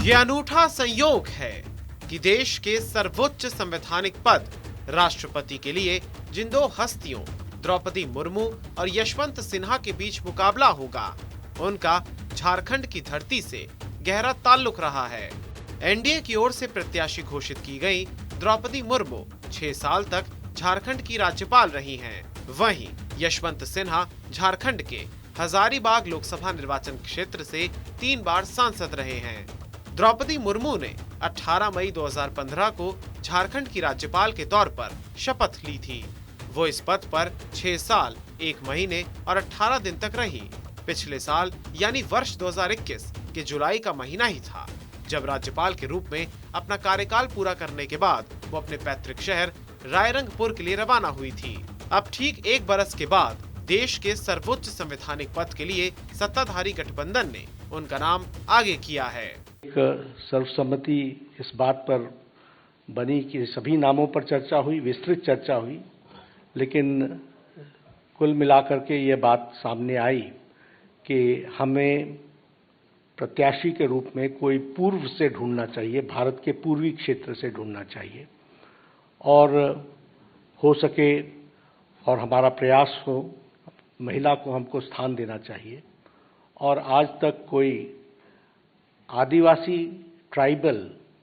ये अनूठा संयोग है कि देश के सर्वोच्च संवैधानिक पद राष्ट्रपति के लिए जिन दो हस्तियों द्रौपदी मुर्मू और यशवंत सिन्हा के बीच मुकाबला होगा, उनका झारखंड की धरती से गहरा ताल्लुक रहा है। एनडीए की ओर से प्रत्याशी घोषित की गई द्रौपदी मुर्मू 6 साल तक झारखंड की राज्यपाल रही हैं। वहीं यशवंत सिन्हा झारखंड के हजारीबाग लोकसभा निर्वाचन क्षेत्र से 3 बार सांसद रहे हैं। द्रौपदी मुर्मू ने 18 मई 2015 को झारखंड की राज्यपाल के तौर पर शपथ ली थी। वो इस पद पर 6 साल 1 महीने और 18 दिन तक रही। पिछले साल यानी वर्ष 2021 के जुलाई का महीना ही था जब राज्यपाल के रूप में अपना कार्यकाल पूरा करने के बाद वो अपने पैतृक शहर रायरंगपुर के लिए रवाना हुई थी। अब ठीक 1 बरस के बाद देश के सर्वोच्च संवैधानिक पद के लिए सत्ताधारी गठबंधन ने उनका नाम आगे किया है। एक सर्वसम्मति इस बात पर बनी कि सभी नामों पर चर्चा हुई, विस्तृत चर्चा हुई, लेकिन कुल मिलाकर के ये बात सामने आई कि हमें प्रत्याशी के रूप में कोई पूर्व से ढूंढना चाहिए, भारत के पूर्वी क्षेत्र से ढूंढना चाहिए और हो सके और हमारा प्रयास हो महिला को हमको स्थान देना चाहिए। और आज तक कोई आदिवासी ट्राइबल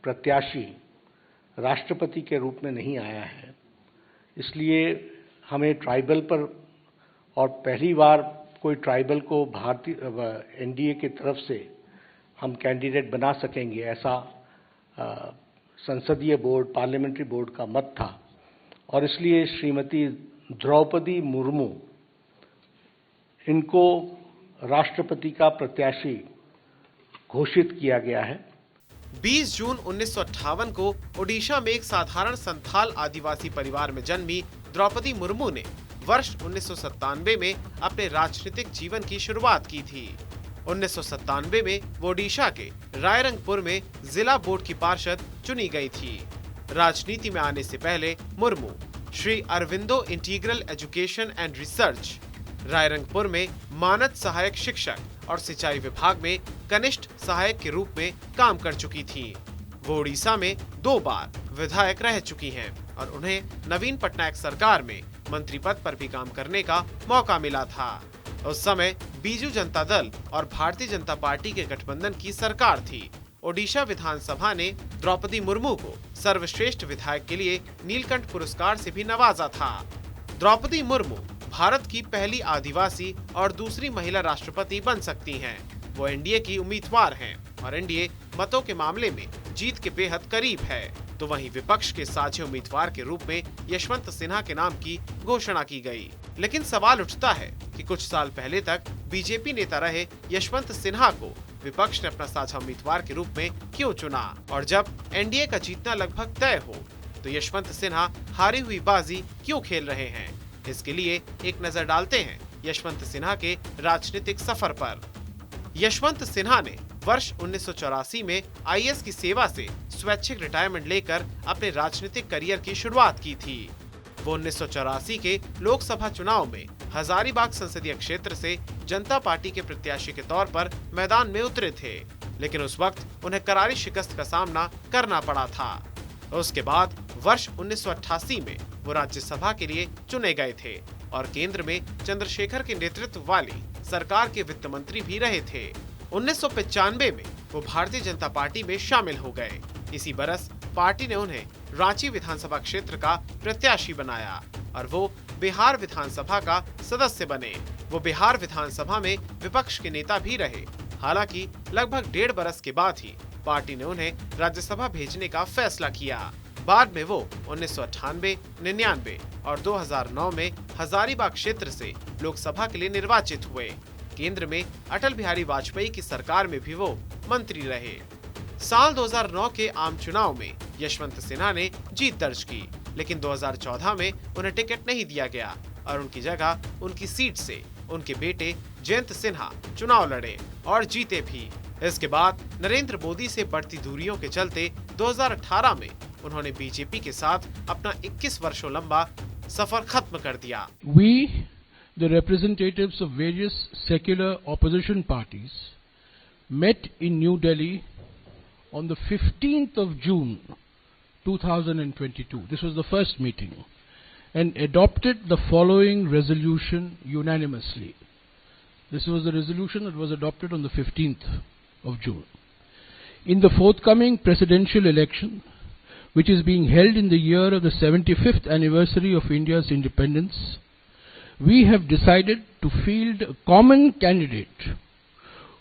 प्रत्याशी राष्ट्रपति के रूप में नहीं आया है, इसलिए हमें ट्राइबल पर और पहली बार कोई ट्राइबल को भारतीय एनडीए की तरफ से हम कैंडिडेट बना सकेंगे, ऐसा संसदीय बोर्ड पार्लियामेंट्री बोर्ड का मत था और इसलिए श्रीमती द्रौपदी मुर्मू इनको राष्ट्रपति का प्रत्याशी घोषित किया गया है। 20 जून 1958 को ओडिशा में एक साधारण संथाल आदिवासी परिवार में जन्मी द्रौपदी मुर्मू ने वर्ष 1997 में अपने राजनीतिक जीवन की शुरुआत की थी। 1997 में वो ओडिशा के रायरंगपुर में जिला बोर्ड की पार्षद चुनी गई थी। राजनीति में आने से पहले Murmu Shri Aurobindo integral education and research Rairangpur में मानद सहायक शिक्षक और सिंचाई विभाग में कनिष्ठ सहायक के रूप में काम कर चुकी थी। वो उड़ीसा में 2 बार विधायक रह चुकी हैं और उन्हें नवीन पटनायक सरकार में मंत्री पद पर भी काम करने का मौका मिला था। उस समय बीजू जनता दल और भारतीय जनता पार्टी के गठबंधन की सरकार थी। ओडिशा विधानसभा ने द्रौपदी मुर्मू को सर्वश्रेष्ठ विधायक के लिए नीलकंठ पुरस्कार से भी नवाजा था। द्रौपदी मुर्मू भारत की पहली आदिवासी और दूसरी महिला राष्ट्रपति बन सकती हैं। वो एनडीए की उम्मीदवार हैं और एनडीए मतों के मामले में जीत के बेहद करीब है। तो वहीं विपक्ष के साझे उम्मीदवार के रूप में यशवंत सिन्हा के नाम की घोषणा की गई। लेकिन सवाल उठता है कि कुछ साल पहले तक बीजेपी नेता रहे यशवंत सिन्हा को विपक्ष ने अपना साझा उम्मीदवार के रूप में क्यों चुना, और जब एनडीए का जीतना लगभग तय हो तो यशवंत सिन्हा हारी हुई बाजी क्यों खेल रहे हैं। इसके लिए एक नजर डालते हैं यशवंत सिन्हा के राजनीतिक सफर पर। यशवंत सिन्हा ने वर्ष 1984 में आईएएस की सेवा से स्वैच्छिक रिटायरमेंट लेकर अपने राजनीतिक करियर की शुरुआत की थी। वो 1984 के लोकसभा चुनाव में हजारीबाग संसदीय क्षेत्र से जनता पार्टी के प्रत्याशी के तौर पर मैदान में उतरे थे, लेकिन उस वक्त उन्हें करारी शिकस्त का सामना करना पड़ा था। उसके बाद वर्ष 1988 में वो राज्यसभा के लिए चुने गए थे और केंद्र में चंद्रशेखर के नेतृत्व वाली सरकार के वित्त मंत्री भी रहे थे। 1995 में वो भारतीय जनता पार्टी में शामिल हो गए। इसी बरस पार्टी ने उन्हें रांची विधानसभा क्षेत्र का प्रत्याशी बनाया और वो बिहार विधानसभा का सदस्य बने। वो बिहार विधानसभा में विपक्ष के नेता भी रहे। हालांकि लगभग 1.5 बरस के बाद ही पार्टी ने उन्हें राज्यसभा भेजने का फैसला किया। बाद में वो 1998, 99 और 2009 में हजारीबाग क्षेत्र से लोकसभा के लिए निर्वाचित हुए। केंद्र में अटल बिहारी वाजपेयी की सरकार में भी वो मंत्री रहे। साल 2009 के आम चुनाव में यशवंत सिन्हा ने जीत दर्ज की, लेकिन 2014 में उन्हें टिकट नहीं दिया गया और उनकी जगह उनकी सीट से उनके बेटे जयंत सिन्हा चुनाव लड़े और जीते भी। इसके बाद नरेंद्र मोदी से बढ़ती दूरियों के चलते 2018 में उन्होंने बीजेपी के साथ अपना 21 वर्षों लंबा सफर खत्म कर दिया। We, the representatives of various secular opposition parties, met in New Delhi on the 15th of June 2022. This was the first meeting, and adopted the following resolution unanimously. This was the resolution that was adopted on the 15th of June. In the forthcoming presidential election, which is being held in the year of the 75th anniversary of India's independence, we have decided to field a common candidate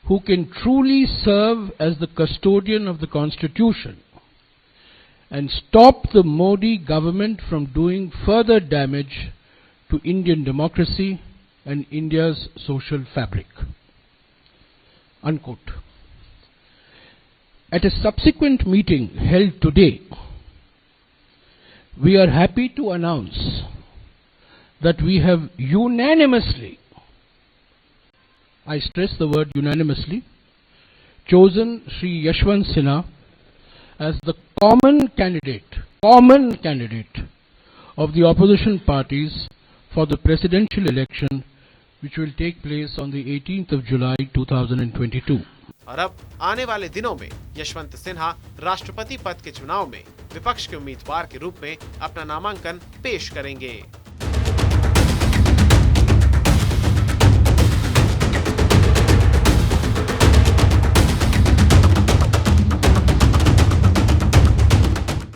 who can truly serve as the custodian of the Constitution and stop the Modi government from doing further damage to Indian democracy and India's social fabric. Unquote. At a subsequent meeting held today, we are happy to announce that we have unanimously, I stress the word unanimously, chosen Shri Yashwant Sinha as the common candidate of the opposition parties for the presidential election, which will take place on the 18th of July 2022. और अब आने वाले दिनों में यशवंत सिन्हा राष्ट्रपति पद के चुनाव में विपक्ष के उम्मीदवार के रूप में अपना नामांकन पेश करेंगे।